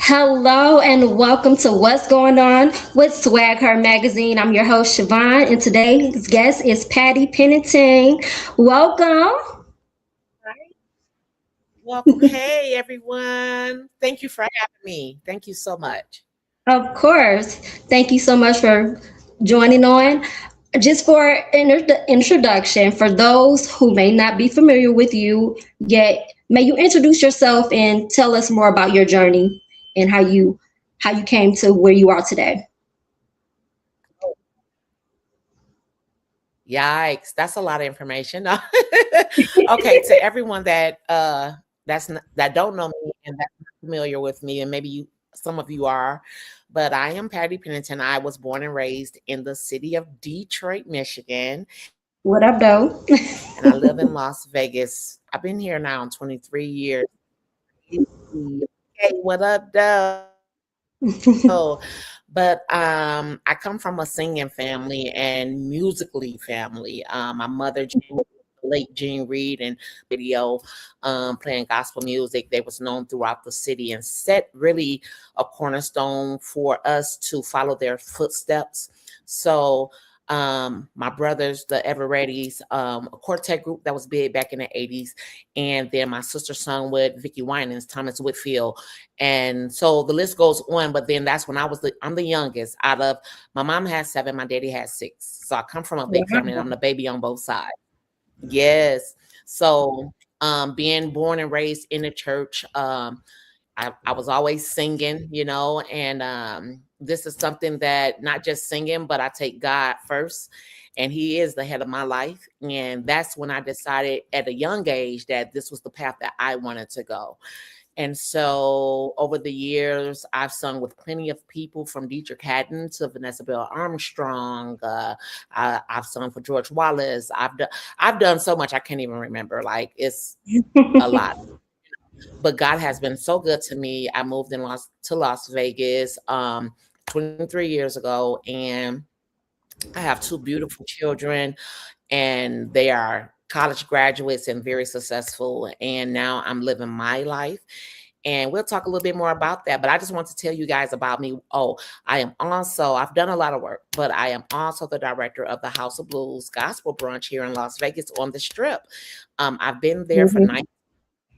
Hello and welcome to What's Going On with SwagHer magazine. I'm your host Shavonne, and today's guest is Patti Pennington. Welcome. Right. Welcome. Hey, everyone. Thank you for having me. Thank you so much. Of course. Thank you so much for joining on. Just for introduction, for those who may not be familiar with you yet, may you introduce yourself and tell us more about your journey and how you came to where you are today. Yikes, that's a lot of information. Okay, to everyone that don't know me and that's not familiar with me, and maybe some of you are, but I am Patti Pennington. I was born and raised in the city of Detroit, Michigan, What up, though? and I live in Las Vegas. I've been here now 23 years. Hey, what up, though? But I come from a singing family and musically family. My mother, late Jean Reed, and video playing gospel music. They was known throughout the city and set really a cornerstone for us to follow their footsteps. So my brothers, the Evereadys, a quartet group that was big back in the 80s, and then my sister sung with Vicky Winans, Thomas Whitfield, and so the list goes on. But then that's when I'm the youngest out of, my mom had 7, my daddy had 6, so I come from a big family and I'm the baby on both sides. Yes. So being born and raised in the church, I was always singing, and this is something that not just singing, but I take God first, and He is the head of my life. And that's when I decided at a young age that this was the path that I wanted to go. And so over the years, I've sung with plenty of people from Dietrich Haddon to Vanessa Bell Armstrong. I've sung for George Wallace. I've done so much I can't even remember. Like, it's a lot. But God has been so good to me. I moved to Las Vegas 23 years ago, and I have 2 beautiful children, and they are college graduates and very successful. And now I'm living my life. And we'll talk a little bit more about that. But I just want to tell you guys about me. Oh, I've done a lot of work, but I am also the director of the House of Blues Gospel Brunch here in Las Vegas on the Strip. I've been there for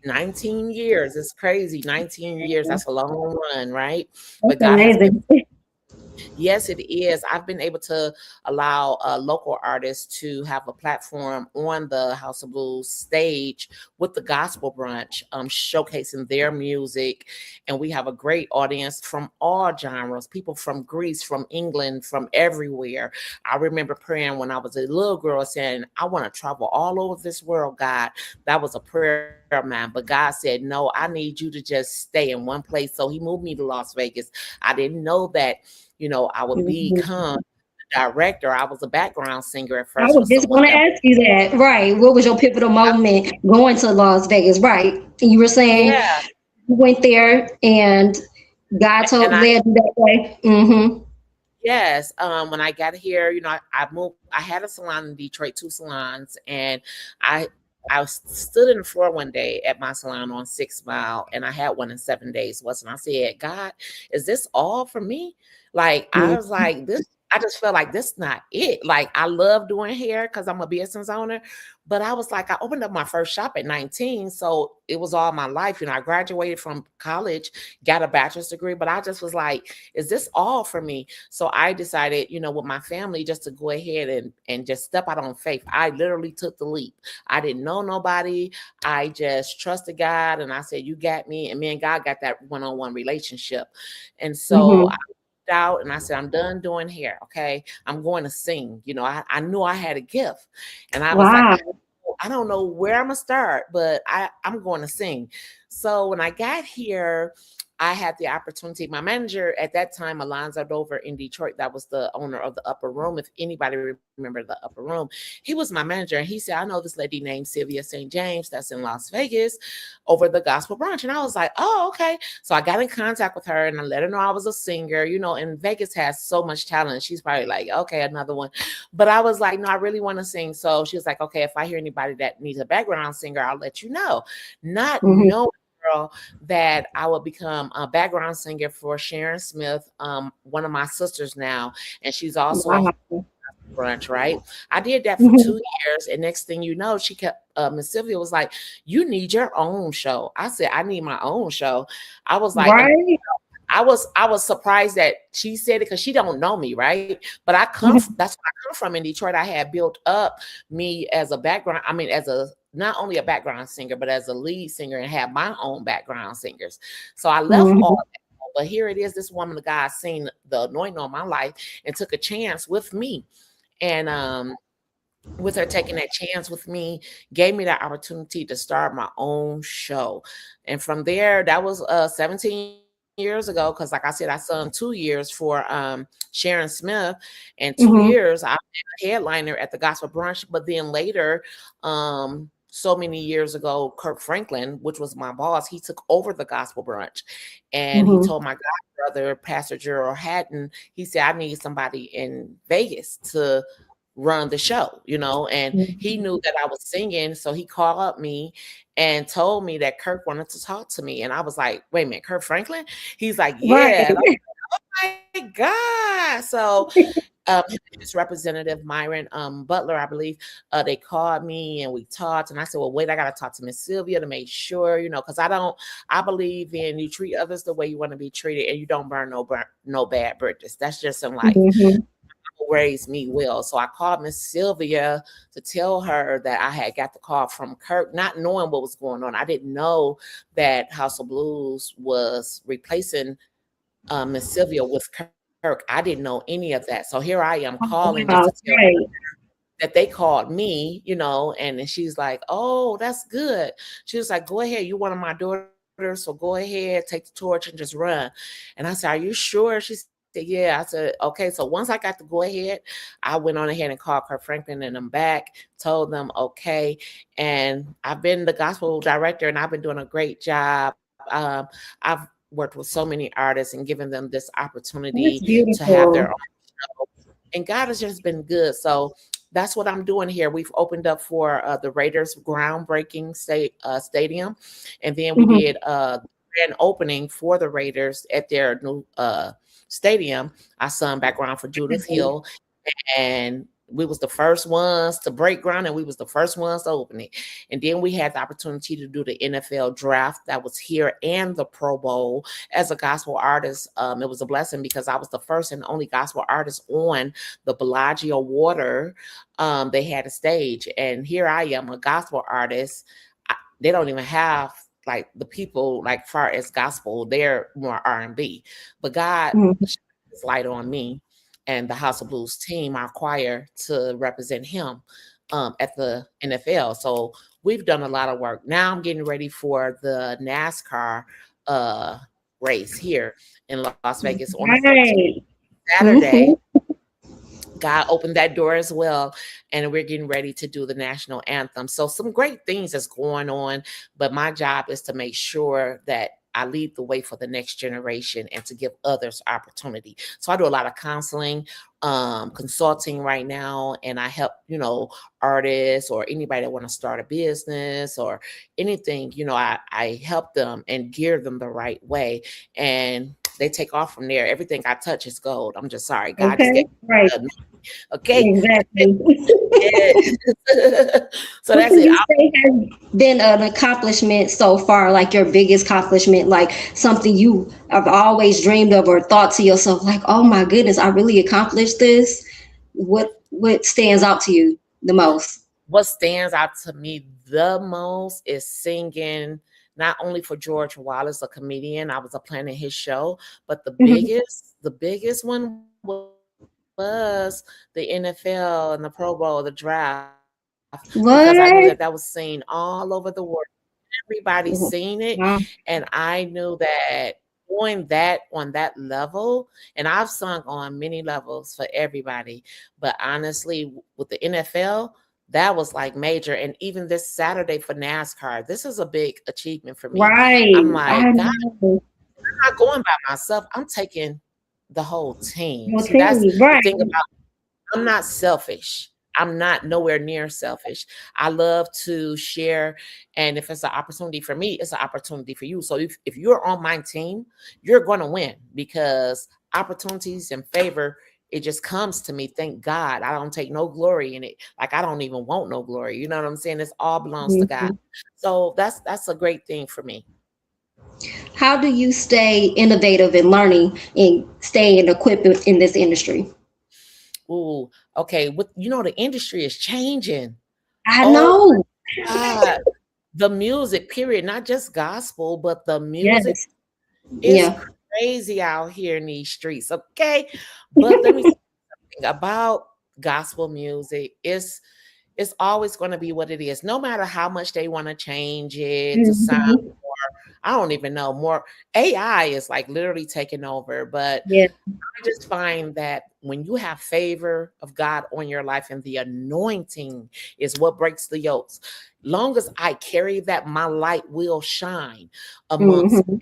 19 years. It's crazy. 19 years. That's a long run, right? But That's God has been, amazing. yes, it is. I've been able to allow local artists to have a platform on the House of Blues stage with the Gospel Brunch, showcasing their music. And we have a great audience from all genres, people from Greece, from England, from everywhere. I remember praying when I was a little girl saying, I want to travel all over this world, God. That was a prayer of mine. But God said, no, I need you to just stay in one place. So He moved me to Las Vegas. I didn't know that I would become a director. I was a background singer at I first for was just someone going to that, ask you that. Right. What was your pivotal moment going to Las Vegas? Right. And you were saying yeah. you went there and God And told I, led you that way. Mm-hmm. yes, when I got here, I moved, I had a salon in Detroit, 2 salons, and I, stood in the floor one day at my salon on 6 Mile, and I had one in 7 days. Wasn't I said, God, is this all for me? Like, I was like, this, I just felt like this not it. Like, I love doing hair because I'm a business owner, but I was like, I opened up my first shop at 19, so it was all my life. I graduated from college, got a bachelor's degree, but I just was like, is this all for me? So I decided, with my family, just to go ahead and just step out on faith. I literally took the leap. I didn't know nobody. I just trusted God, and I said, you got me. And me and God got that one-on-one relationship. And so Mm-hmm. I reached out and I said, I'm done doing hair. Okay. I'm going to sing. I knew I had a gift, and I was like, Wow. I don't know where I'm gonna start, but I'm going to sing. So when I got here, I had the opportunity. My manager at that time, Alonzo Dover in Detroit, that was the owner of the Upper Room. If anybody remember the Upper Room, he was my manager, and he said, "I know this lady named Sylvia St. James that's in Las Vegas over the gospel brunch." And I was like, "Oh, okay." So I got in contact with her, and I let her know I was a singer. And Vegas has so much talent. She's probably like, "Okay, another one." But I was like, "No, I really want to sing." So she was like, "Okay, if I hear anybody that needs a background singer, I'll let you know." Not Mhm. knowing, girl, that I would become a background singer for Sharon Smith, one of my sisters now, and she's also a Wow. brunch, right? I did that for Mhm. 2 years, and next thing you know, she kept Miss Sylvia was like, "You need your own show." I said, "I need my own show." I was like, and Right. I was surprised that she said it because she don't know me, right? But Mhm. that's where I come from in Detroit. I had built up me as a background. I mean, as a not only a background singer, but as a lead singer, and had my own background singers. So I left all Mhm. that. But here it is, this woman of God seen the anointing on my life and took a chance with me. And with her taking that chance with me, gave me that opportunity to start my own show. And from there, that was 17 years ago, because like I said, I sung 2 years for Sharon Smith, and 2 years I was a headliner at the gospel brunch. But then later, so many years ago, Kirk Franklin, which was my boss, he took over the gospel brunch, and he Mhm. told my god brother, Pastor Gerald Hatton, he said, "I need somebody in Vegas to run the show," and he Mhm. knew that I was singing. So he called up me and told me that Kirk wanted to talk to me. And I was like, "Wait a minute, Kirk Franklin?" He's like, "Yeah." And Right. I'm like, "Oh my God." So his representative Myron Butler, I believe, they called me and we talked, and I said, "Well, wait, I gotta talk to Miss Sylvia to make sure, because I believe in you treat others the way you want to be treated, and you don't no bad bridges. That's just in life. Mhm. Raised me well." So I called Miss Sylvia to tell her that I had got the call from Kirk, not knowing what was going on. I didn't know that House of Blues was replacing Miss Sylvia with Kirk. I didn't know any of that. So here I am calling just to Wow. tell Right. that they called me, and then she's like, "Oh, that's good." She was like, "Go ahead. You're one of my daughters, so go ahead, take the torch and just run." And I said, "Are you sure?" She said, "Yeah." I said, "Okay." So once I got the go ahead, I went on ahead and called Kirk Franklin and I'm back, told them okay. And I've been the gospel director, and I've been doing a great job. I've worked with so many artists and given them this opportunity That's to have their beautiful. own, and God has just been good. So that's what I'm doing here. We've opened up for the Raiders groundbreaking stadium, and then we Mhm. did grand opening for the Raiders at their new stadium. I sung background for Judith Right. Hill, and we was the first ones to break ground, and we was the first ones to open it. And then we had the opportunity to do the NFL draft that was here, and the Pro Bowl as a gospel artist. It was a blessing because I was the first and only gospel artist on the Bellagio Water. They had a stage, and here I am, a gospel artist. They don't even have like the people like far as gospel; they're more R&B. But God Mhm. shined His light on me and the House of Blues team, our choir, to represent Him at the NFL. So we've done a lot of work. Now I'm getting ready for the NASCAR uh, race here in Las Vegas on the 14th, Right. Saturday. Mhm. God opened that door as well, and we're getting ready to do the national anthem. So some great things is going on, but my job is to make sure that I lead the way for the next generation and to give others opportunity. So I do a lot of counseling, consulting right now, and I help, artists or anybody that want to start a business or anything, I help them and gear them the right way. And they take off from there. Everything I touch is gold. I'm just sorry. God just gave Okay. Right. me okay. Exactly. Yeah. So What that's can it. you say has been an accomplishment so far, like your biggest accomplishment, like something you have always dreamed of or thought to yourself, like, oh my goodness, I really accomplished this? What stands out to you the most? What stands out to me the most is singing, not only for George Wallace, a comedian. I was a planning his show, but Mhm. the biggest one was the NFL and the Pro Bowl, the draft, because I knew that that was seen all What? over the world. Everybody seen it, Wow. and I knew that doing that on that level, and I've sung on many levels for everybody, but honestly, with the NFL, that was like major. And even this Saturday for NASCAR, this is a big achievement for me. Right. I'm like, I God, know. I'm not going by myself. I'm taking the whole team. Your See, that's team, the right. thing about, I'm not selfish. I'm not nowhere near selfish. I love to share. And if it's an opportunity for me, it's an opportunity for you. So if you're on my team, you're going to win, because opportunities and favor, it just comes to me. Thank God. I don't take no glory in it. Like, I don't even want no glory. You know what I'm saying? This all belongs to God. Mhm. So that's a great thing for me. How do you stay innovative and learning and staying equipped in this industry? Ooh, okay. The industry is changing. I Oh know. my God. The music, period, not just gospel, but the music Yes. is Yeah. crazy out here in these streets. Okay. But let me say something about gospel music. It's always going to be what it is, no matter how much they want to change it to sound, Mhm. I don't even know, more. AI is like literally taking over. But Yeah. I just find that when you have favor of God on your life, and the anointing is what breaks the yokes. Long as I carry that, my light will shine amongst, Mhm.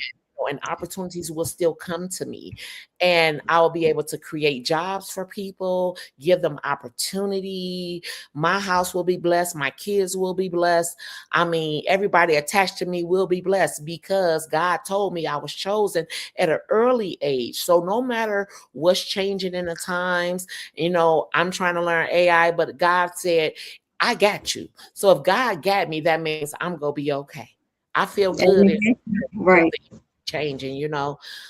and opportunities will still come to me, and I'll be able to create jobs for people, give them opportunity. My house will be blessed, my kids will be blessed. I mean, everybody attached to me will be blessed, because God told me I was chosen at an early age. So no matter what's changing in the times, I'm trying to learn AI, but God said, I got you. So if God got me, that means I'm gonna be okay. I feel good in Amen. with Right. the changing.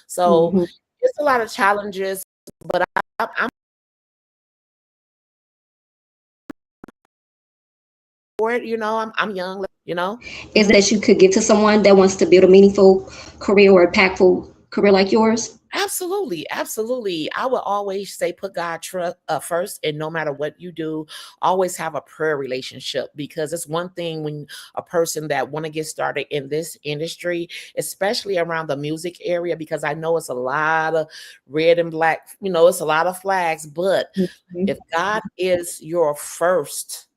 So Mhm. it's a lot of challenges, but I'm for it. I'm young. Is Mhm. that you could give to someone that wants to build a meaningful career or impactful career like yours? Absolutely, absolutely. I would always say put God first, and no matter what you do, always have a prayer relationship, because it's one thing when a person that want to get started in this industry, especially around the music area, because I know it's a lot of red and black, it's a lot of flags, but Mhm. if God is your first,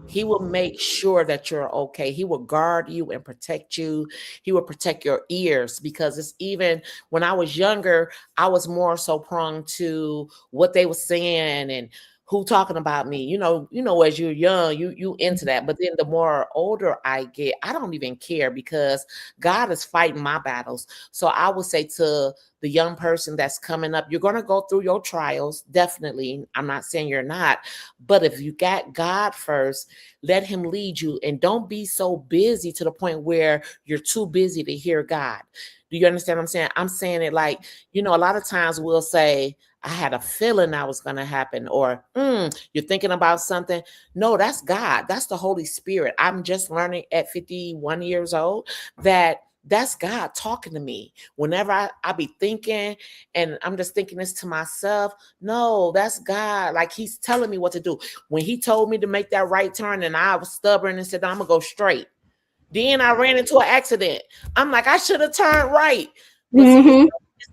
he will make sure that you're okay. He will guard you and protect you. He will protect your ears, because it's even when I was younger, I was more so prone to what they were saying and who talking about me. As you're young, you into that. But then the more older I get, I don't even care, because God is fighting my battles. So I would say to the young person that's coming up, you're going to go through your trials, definitely. I'm not saying you're not, but if you got God first, let him lead you, and don't be so busy to the point where you're too busy to hear God. Do you understand what I'm saying? I'm saying it like, a lot of times we'll say, I had a feeling that was going to happen, or you're thinking about something. No, that's God. That's the Holy Spirit. I'm just learning at 51 years old that that's God talking to me. Whenever I be thinking and I'm just thinking this to myself, no, that's God. Like, he's telling me what to do. When he told me to make that right turn, and I was stubborn and said, I'm going to go straight. Then I ran into an accident. I'm like, I should have turned right. But see, it's Mhm.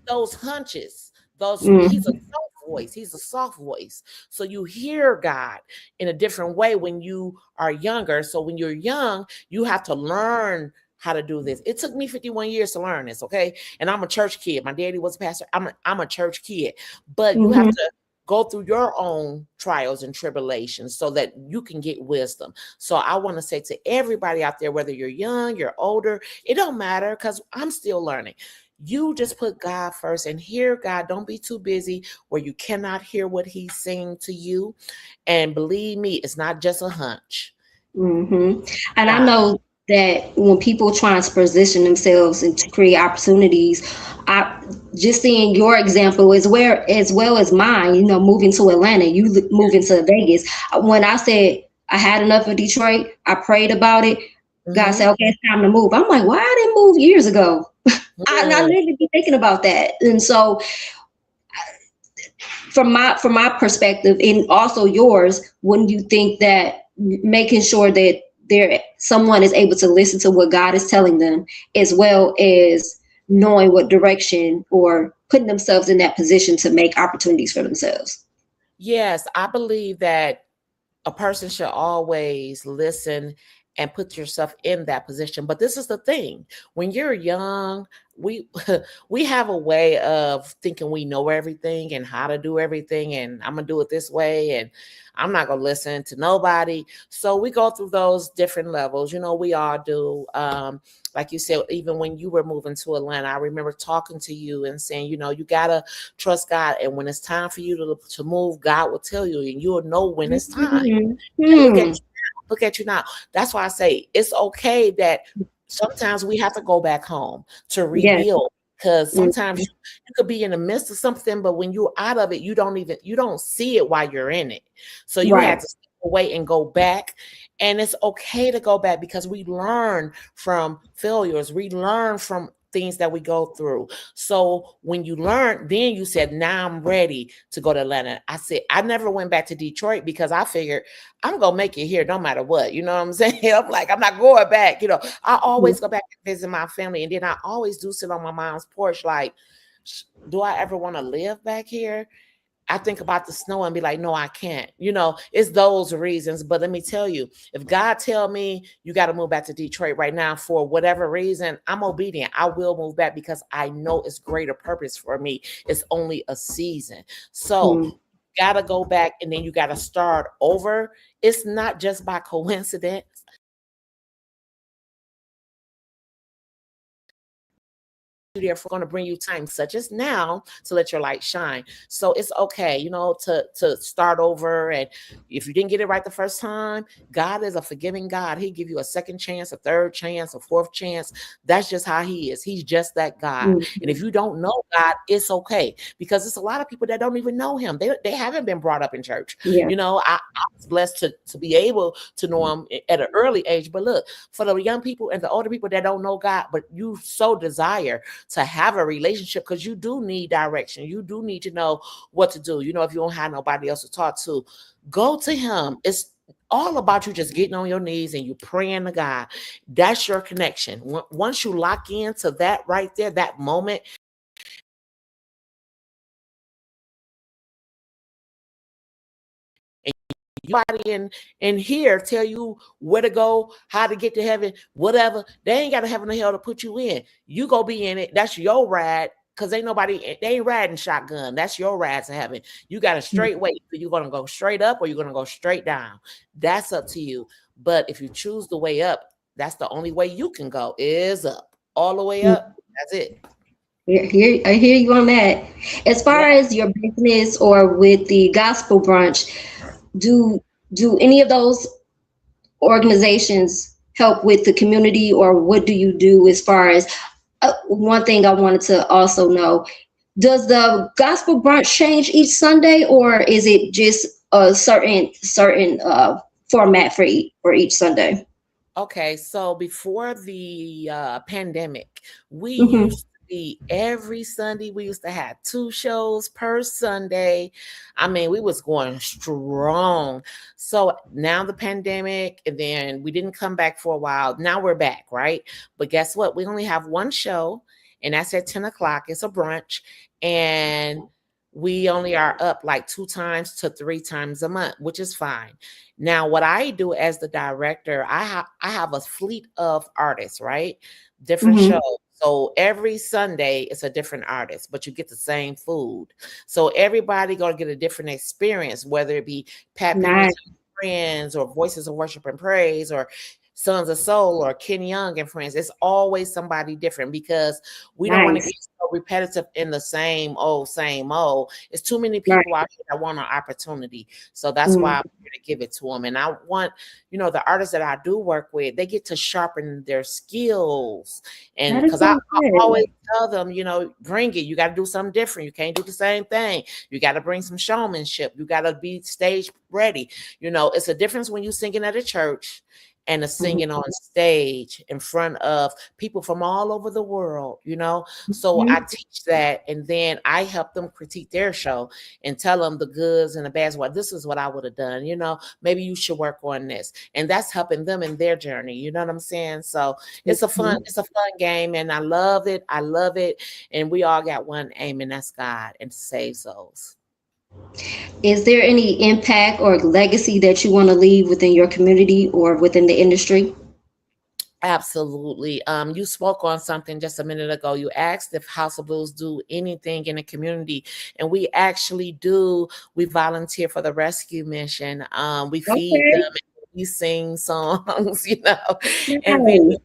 those hunches. He's a Mhm. soft voice. He's a soft voice. So you hear God in a different way when you are younger. So when you're young, you have to learn how to do this. It took me 51 years to learn this, okay? And I'm a church kid. My daddy was a pastor. I'm a church kid. But you have Mhm. to go through your own trials and tribulations so that you can get wisdom. So I want to say to everybody out there, whether you're young, you're older, it don't matter, because I'm still learning. You just put God first and hear God. Don't be too busy where you cannot hear what he's saying to you. And believe me, it's not just a hunch. And I God. know that when people try to position themselves and to create opportunities, I just seeing your example as well as mine. Moving to Atlanta, moving to Vegas. When I said I had enough of Detroit, I prayed about it. God Mm-hmm. said, "Okay, it's time to move." I'm like, "Why I didn't move years ago?" I Mm, literally be thinking about that, and so from my perspective and also yours, wouldn't you think that making sure that someone is able to listen to what God is telling them, as well as knowing what direction or putting themselves in that position to make opportunities for themselves. Yes, I believe that a person should always listen and put yourself in that position. But this is the thing: when you're young, we we have a way of thinking we know everything and how to do everything, and I'm gonna do it this way, and I'm not gonna listen to nobody. So we go through those different levels. We all do. Like you said, even when you were moving to Atlanta, I remember talking to you and saying, you gotta trust God, and when it's time for you to move, God will tell you, and you'll know when it's time. And look at you now. That's why I say it's okay that sometimes we have to go back home to Yes. rebuild, because sometimes Mhm. you could be in the midst of something, but when you're out of it, you don't see it while you're in it. So you Right. have to step away and go back. And it's okay to go back because we learn from failures. We learn from things that we go through. So when you learn, then you said, now I'm ready to go to Atlanta. I said, I never went back to Detroit because I figured I'm going to make it here no matter what. You know what I'm saying? I'm like, I'm not going back. I always go back and visit my family. And then I always do sit on my mom's porch like, do I ever want to live back here? I think about the snow and be like, no, I can't. It's those reasons. But let me tell you, if God tell me you got to move back to Detroit right now for whatever reason, I'm obedient. I will move back because I know it's greater purpose for me. It's only a season. So Mhm. got to go back and then you got to start over. It's not just by coincidence. Therefore going to bring you time such as now to let your light shine. So it's okay, to start over. And if you didn't get it right the first time, God is a forgiving God. He give you a second chance, a third chance, a fourth chance. That's just how he is. He's just that God. And if Mhm. you don't know God, it's okay, because it's a lot of people that don't even know him. They haven't been brought up in church. Yeah. I was blessed to be able to know him at an early age. But look, for the young people and the older people that don't know God, but you so desire to have a relationship, because you do need direction. You do need to know what to do. If you don't have nobody else to talk to, go to him. It's all about you just getting on your knees and you praying to God. That's your connection. Once you lock into that right there, that moment, anybody in here tell you where to go, how to get to heaven, whatever, they ain't got a heaven or hell to put you in. You go be in it. That's your ride. Because they ain't riding shotgun. That's your ride to heaven. You got a straight way. You're going to go straight up or you're going to go straight down. That's up to you. But if you choose the way up, that's the only way you can go, is up. All the way up. That's it. I hear you on that. As Yeah. far as your business or with the gospel brunch, do do any of those organizations help with the community, or what do you do as far as one thing I wanted to also know, does the gospel brunch change each Sunday, or is it just a certain format for each Sunday? Okay, so before the pandemic, we Hmm. used to be every Sunday. We used to have 2 shows per Sunday. I mean, we was going strong. So now the pandemic, and then we didn't come back for a while. Now we're back, right? But guess what? We only have one show, and that's at 10 o'clock. It's a brunch, and we only are up like 2 times to 3 times a month, which is fine. Now, what I do as the director, I have a fleet of artists, right? Different Hmm. shows. So every Sunday it's a different artist, but you get the same food. So everybody gonna get a different experience, whether it be Pat Nice. Pennington and Friends or Voices of Worship and Praise or Sons of Soul or Ken Young and Friends. It's always somebody different because we don't want to Nice. get so repetitive in the same old, same old. It's too many Right. people out here that want an opportunity. So that's why Mm. I'm here to give it to them. And I want, the artists that I do work with, they get to sharpen their skills. And That is because I so good. always tell them, bring it. You got to do something different. You can't do the same thing. You got to bring some showmanship. You got to be stage ready. It's a difference when you singing at a church and the singing on stage in front of people from all over the world, So I teach that, and then I help them critique their show and tell them the goods and the bads. Well, this is what I would have done, maybe you should work on this. And that's helping them in their journey. You know what I'm saying? So it's a fun game, and I love it. I love it. And we all got one aim, and that's God and to save souls. Is there any impact or legacy that you want to leave within your community or within the industry? Absolutely. You spoke on something just a minute ago. You asked if House of Blues do anything in the community, and we actually do. We volunteer for the rescue mission. We feed them, and we sing songs, and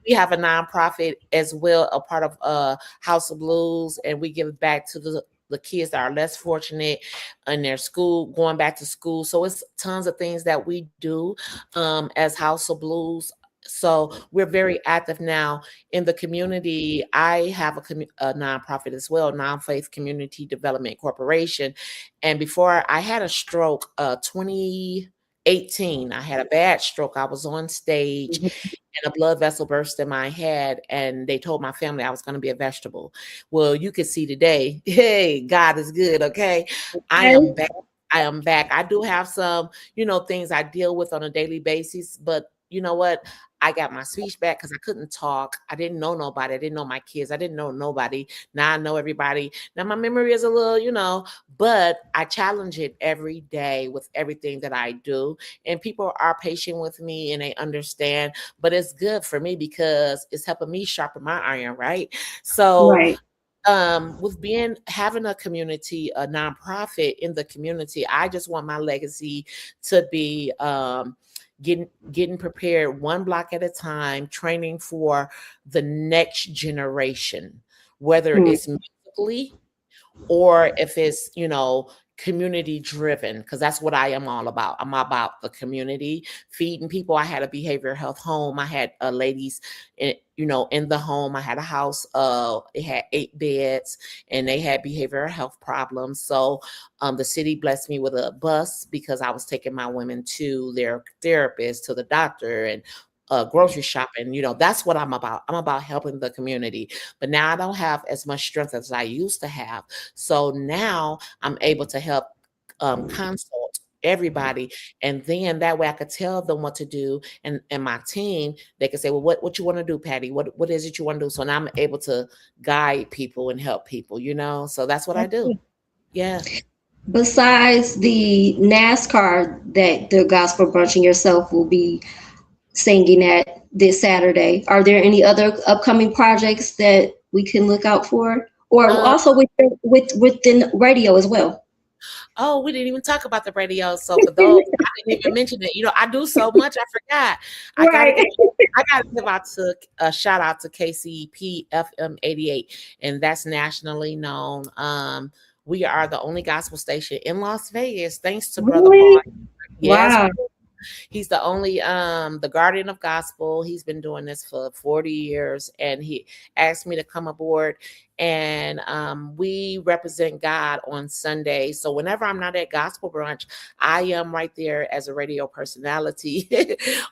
we have a nonprofit as well, a part of House of Blues, and we give back to the kids that are less fortunate in their school, going back to school. So it's tons of things that we do as House of Blues. So we're very active now in the community. I have a nonprofit as well, Non-Faith Community Development Corporation. And before I had a stroke, 2018, I had a bad stroke. I was on stage and a blood vessel burst in my head, and they told my family I was going to be a vegetable. Well, you can see today, hey, God is good. Okay. I am back. I do have some, things I deal with on a daily basis, but you know what? I got my speech back because I couldn't talk. I didn't know nobody. I didn't know my kids. I didn't know nobody. Now I know everybody. Now my memory is a little, but I challenge it every day with everything that I do. And people are patient with me and they understand. But it's good for me because it's helping me sharpen my iron, right? So with having a community, a nonprofit in the community, I just want my legacy to be getting prepared one block at a time, training for the next generation, whether it's musically or if it's, community driven, because that's what I am all about. I'm about the community, feeding people. I had a behavioral health home. I had ladies, in the home. I had a house. It had 8 beds, and they had behavioral health problems. So the city blessed me with a bus because I was taking my women to their therapist, to the doctor, and grocery shopping. That's what I'm about. I'm about helping the community. But now I don't have as much strength as I used to have. So now I'm able to help consult everybody, and then that way I could tell them what to do, and my team, they could say, well, what you want to do, Patti? What is it you want to do? So now I'm able to guide people and help people, so that's what I do. Yeah. Besides the NASCAR that the Gospel Brunch and yourself will be singing at this Saturday, are there any other upcoming projects that we can look out for, or also within radio as well? Oh, we didn't even talk about the radio. So for those, I didn't even mention it. I do so much, I forgot. I gotta give out a shout out to KCP FM 88, and that's nationally known. We are the only gospel station in Las Vegas, thanks to Brother Paul. Yes. Wow. He's the only the guardian of gospel. He's been doing this for 40 years, and he asked me to come aboard, and we represent God on Sunday. So whenever I'm not at Gospel Brunch, I am right there as a radio personality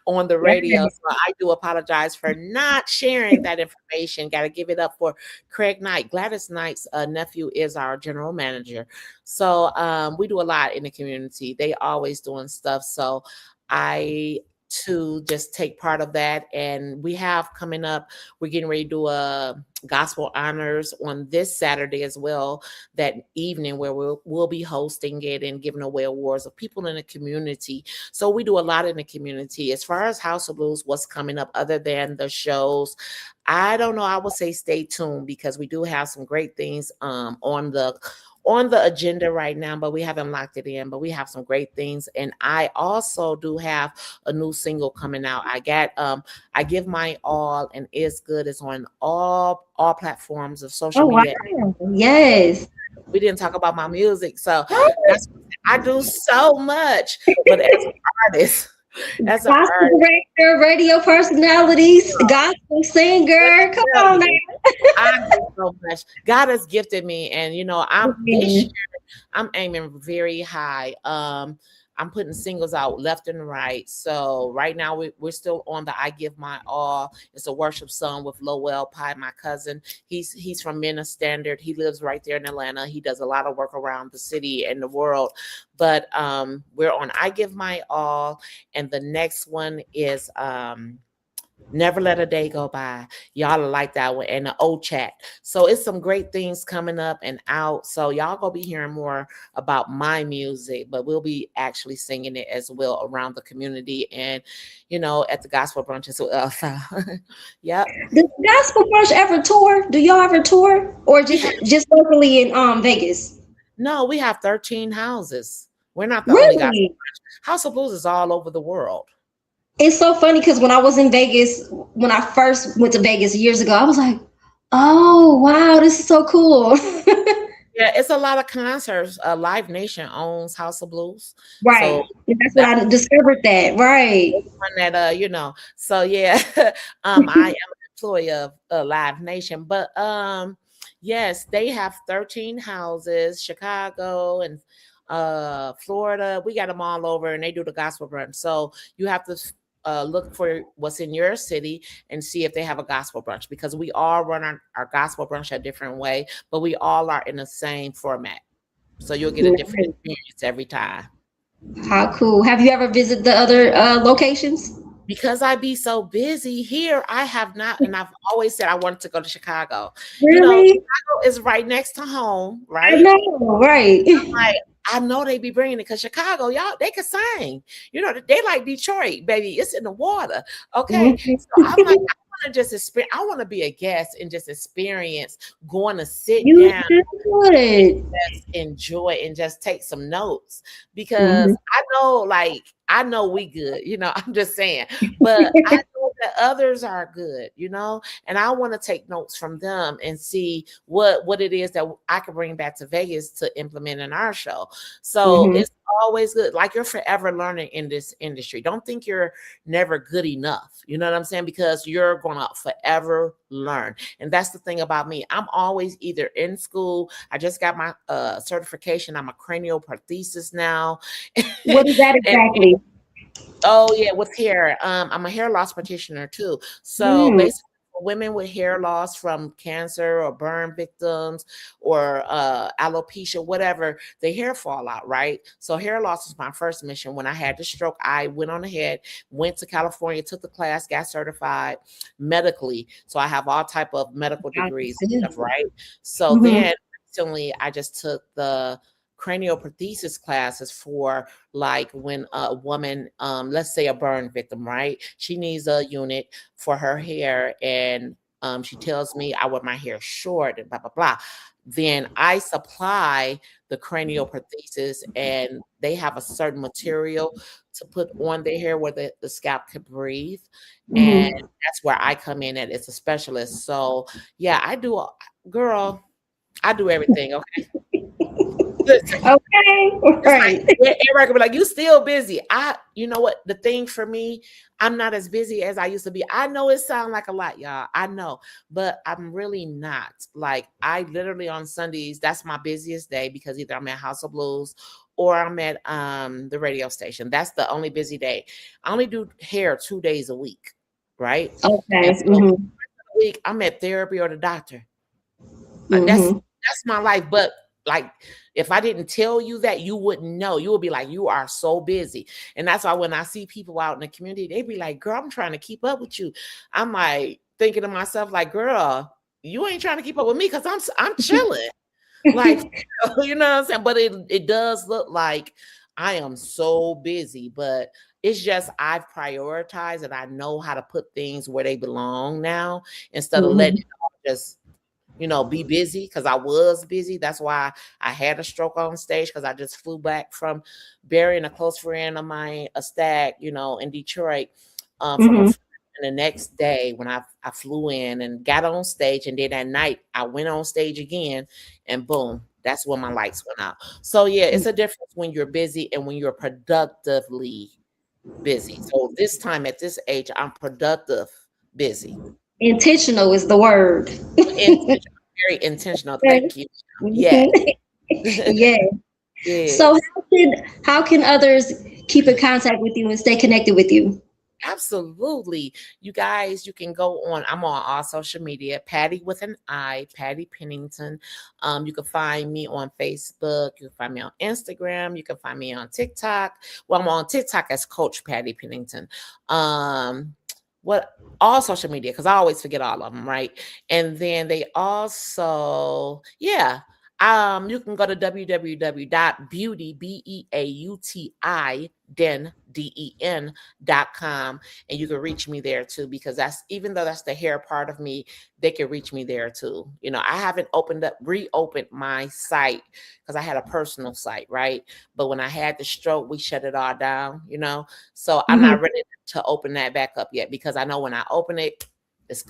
on the radio. So I do apologize for not sharing that information. Got to give it up for Craig Knight. Gladys Knight's nephew is our general manager. So we do a lot in the community. They always doing stuff. So I to just take part of that. And we have coming up, we're getting ready to do a gospel honors on this Saturday as well, that evening, where we'll be hosting it and giving away awards of people in the community. So we do a lot in the community. As far as House of Blues, what's coming up other than the shows, I don't know. I will say stay tuned, because we do have some great things on the agenda right now, but we haven't locked it in. But we have some great things, and I also do have a new single coming out. I Give My All, and It's Good. It's on all platforms of social media. Wow. Yes. We didn't talk about my music, so I do so much. But as an artist, as an artist, director, radio personalities, gospel singer. Come on now. I do so much. God has gifted me, and I'm this year I'm aiming very high. I'm putting singles out left and right. So right now we're still on the I Give My All. It's a worship song with Lowell Pye, my cousin. He's from Minna Standard. He lives right there in Atlanta. He does a lot of work around the city and the world. But we're on I Give My All. And the next one is Never Let a Day Go By. Y'all like that one. And the old chat. So it's some great things coming up and out. So y'all gonna be hearing more about my music, but we'll be actually singing it as well around the community and at the gospel brunch as well. So yep. Does Gospel Brush ever tour? Do y'all ever tour? Or just locally in Vegas? No, we have 13 houses. We're not the only gospel Really? brunch. House of Blues is all over the world. It's so funny because when I was in Vegas, when I first went to Vegas years ago, I was like, oh wow, this is so cool. Yeah, it's a lot of concerts. Live Nation owns House of Blues. Right. So And that's what that I discovered that. Right. one that so yeah. I am an employee of Live Nation, but yes, they have 13 houses, Chicago and Florida. We got them all over, and they do the gospel brunch. So you have to look for what's in your city and see if they have a gospel brunch, because we all run our gospel brunch a different way, but we all are in the same format. So you'll get a different experience every time. How cool. Have you ever visited the other locations? Because I be so busy here, I have not, and I've always said I wanted to go to Chicago. Really? Chicago is right next to home, I right? know, right. Like, I know they be bringing it because Chicago, y'all, they can sing. They like Detroit, baby. It's in the water. Okay. Mhm. So I'm like, I want to just experience, I want to be a guest and just experience going to sit You down, should. just enjoy and just take some notes, because Mhm. I know we good, I'm just saying, but I know that others are good, and I want to take notes from them and see what it is that I can bring back to Vegas to implement in our show. So Mhm. it's always good. Like, you're forever learning in this industry. Don't think you're never good enough. You know what I'm saying? Because you're going to forever learn. And that's the thing about me. I'm always either in school. I just got my certification. I'm a cranial prosthesis now. What is that And exactly? oh yeah, with hair. I'm a hair loss practitioner too. So Mm. basically, for women with hair loss from cancer or burn victims or alopecia, whatever, the hair fall out, right? So hair loss was my first mission. When I had the stroke, I went on ahead, went to California, took the class, got certified medically. So I have all type of medical I degrees and see. stuff, right? So Mhm. then recently I just took the cranioprosthesis classes for, like, when a woman, let's say a burn victim, right? She needs a unit for her hair, and she tells me I want my hair short and blah blah blah. Then I supply the cranioprosthesis, and they have a certain material to put on their hair where the scalp can breathe. And Mhm. that's where I come in at. It's a specialist. So yeah, girl, I do everything. Okay. Listen, Okay. it's like Right. Erica be like, you still busy. You know what? The thing for me, I'm not as busy as I used to be. I know it sounds like a lot, y'all. I know, but I'm really not. Like, I literally on Sundays, that's my busiest day, because either I'm at House of Blues or I'm at the radio station. That's the only busy day. I only do hair 2 days a week, right? And Okay. so Mhm. a week I'm at therapy or the doctor. That's Mhm. my life. But like, if I didn't tell you that, you wouldn't know. You would be like, you are so busy. And that's why when I see people out in the community, they be like, girl, I'm trying to keep up with you. I'm like thinking to myself, like, girl, you ain't trying to keep up with me, because I'm chilling. Like, you know what I'm saying? But it does look like I am so busy, but it's just I've prioritized, and I know how to put things where they belong now, instead of letting Mhm. it all just be busy, because I was busy. That's why I had a stroke on stage, because I just flew back from burying a close friend of mine, a stag, in Detroit, from a Mhm. friend. And the next day, when I flew in and got on stage, and then that night I went on stage again, and boom, that's when my lights went out. So yeah, it's a difference when you're busy and when you're productively busy. So this time at this age, I'm productive busy. Intentional is the word. Intentional, very intentional. Okay. Thank you. Yeah. Mhm. Yeah. Yeah. So how can others keep in contact with you and stay connected with you? Absolutely. You guys, you can go on. I'm on all social media, Patty with an I, Patty Pennington. You can find me on Facebook. You can find me on Instagram. You can find me on TikTok. Well, I'm on TikTok as Coach Patty Pennington. What all social media, because I always forget all of them, right? And then they also, yeah. You can go to www.beauty, BEAUTI, den.com, and you can reach me there too, because that's, even though that's the hair part of me, they can reach me there too. I haven't reopened my site because I had a personal site, right? But when I had the stroke, we shut it all down, so I'm Mhm. not ready to open that back up yet, because I know when I open it, it's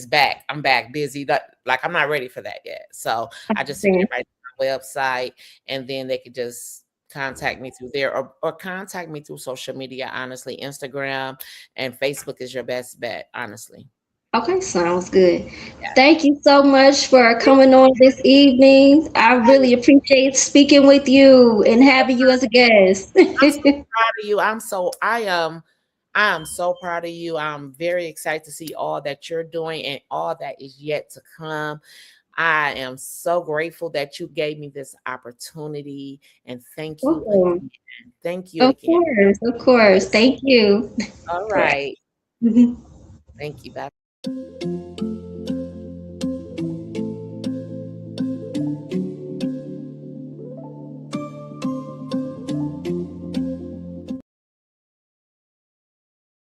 back. I'm back busy. Like I'm not ready for that yet. So I just sent Understand. everybody to my website, and then they could just contact me through there, or contact me through social media. Honestly, Instagram and Facebook is your best bet. Honestly. Okay, sounds good. Thank you so much for coming on this evening. I really appreciate speaking with you and having you as a guest. I'm so proud of you. I am so proud of you. I'm very excited to see all that you're doing and all that is yet to come. I am so grateful that you gave me this opportunity, and thank you Welcome. again. Thank you Of again. course, of course. Thank you. All Right. right. Mhm. Thank you. Bye.